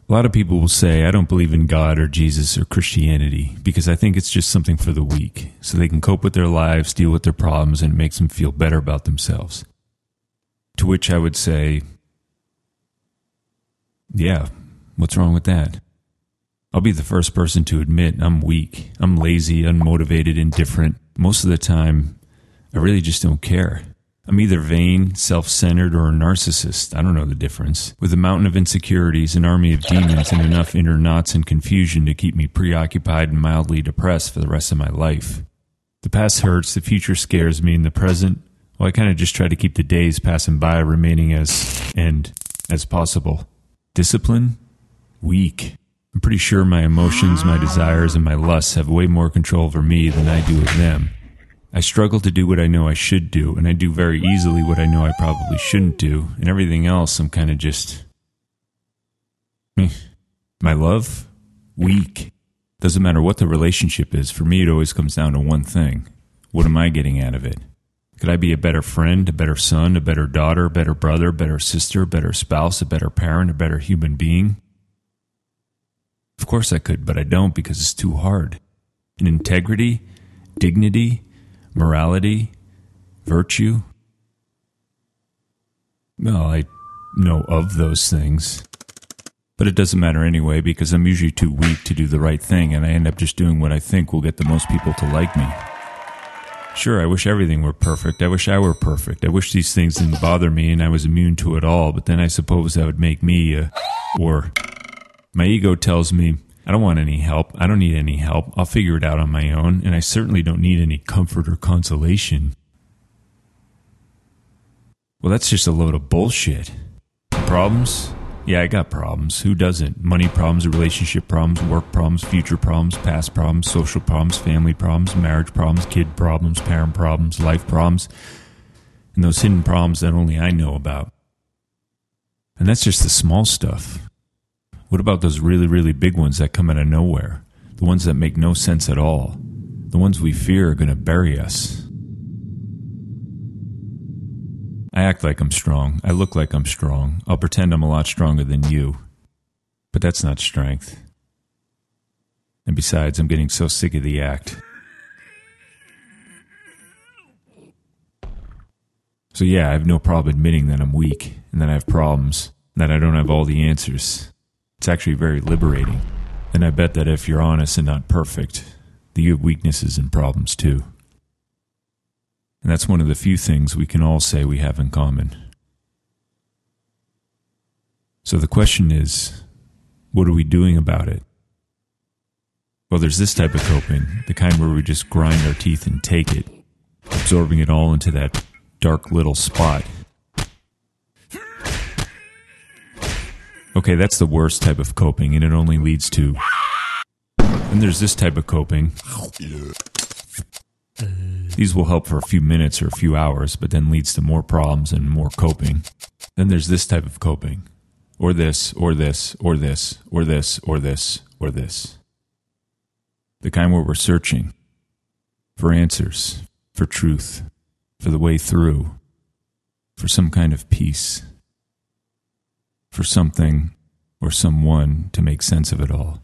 A lot of people will say, I don't believe in God or Jesus or Christianity because I think it's just something for the weak, so they can cope with their lives, deal with their problems, and it makes them feel better about themselves. To which I would say, yeah, what's wrong with that? I'll be the first person to admit I'm weak, I'm lazy, unmotivated, indifferent. Most of the time, I really just don't care. I'm either vain, self-centered, or a narcissist. I don't know the difference. With a mountain of insecurities, an army of demons, and enough inner knots and confusion to keep me preoccupied and mildly depressed for the rest of my life. The past hurts, the future scares me, and the present, well, I kind of just try to keep the days passing by remaining as possible. Discipline? Weak. I'm pretty sure my emotions, my desires, and my lusts have way more control over me than I do of them. I struggle to do what I know I should do, and I do very easily what I know I probably shouldn't do, and everything else I'm kind of just... My love? Weak. Doesn't matter what the relationship is, for me it always comes down to one thing. What am I getting out of it? Could I be a better friend, a better son, a better daughter, a better brother, a better sister, a better spouse, a better parent, a better human being? Of course I could, but I don't because it's too hard. And integrity, dignity, morality, virtue? Well, I know of those things. But it doesn't matter anyway because I'm usually too weak to do the right thing and I end up just doing what I think will get the most people to like me. Sure, I wish everything were perfect. I wish I were perfect. I wish these things didn't bother me and I was immune to it all, but then I suppose that would make me my ego tells me, I don't want any help. I don't need any help. I'll figure it out on my own, and I certainly don't need any comfort or consolation. Well, that's just a load of bullshit. Problems? Yeah, I got problems. Who doesn't? Money problems, relationship problems, work problems, future problems, past problems, social problems, family problems, marriage problems, kid problems, parent problems, life problems, and those hidden problems that only I know about. And that's just the small stuff. What about those really, really big ones that come out of nowhere? The ones that make no sense at all. The ones we fear are going to bury us. I act like I'm strong. I look like I'm strong. I'll pretend I'm a lot stronger than you. But that's not strength. And besides, I'm getting so sick of the act. So yeah, I have no problem admitting that I'm weak, and that I have problems, and that I don't have all the answers. It's actually very liberating. And I bet that if you're honest and not perfect, that you have weaknesses and problems too. And that's one of the few things we can all say we have in common. So the question is, what are we doing about it? Well, there's this type of coping, the kind where we just grind our teeth and take it, absorbing it all into that dark little spot. Okay, that's the worst type of coping, and it only leads to... And there's this type of coping. These will help for a few minutes or a few hours, but then leads to more problems and more coping. Then there's this type of coping. Or this, or this, or this, or this, or this, or this. The kind where we're searching for answers, for truth, for the way through, for some kind of peace, for something or someone to make sense of it all.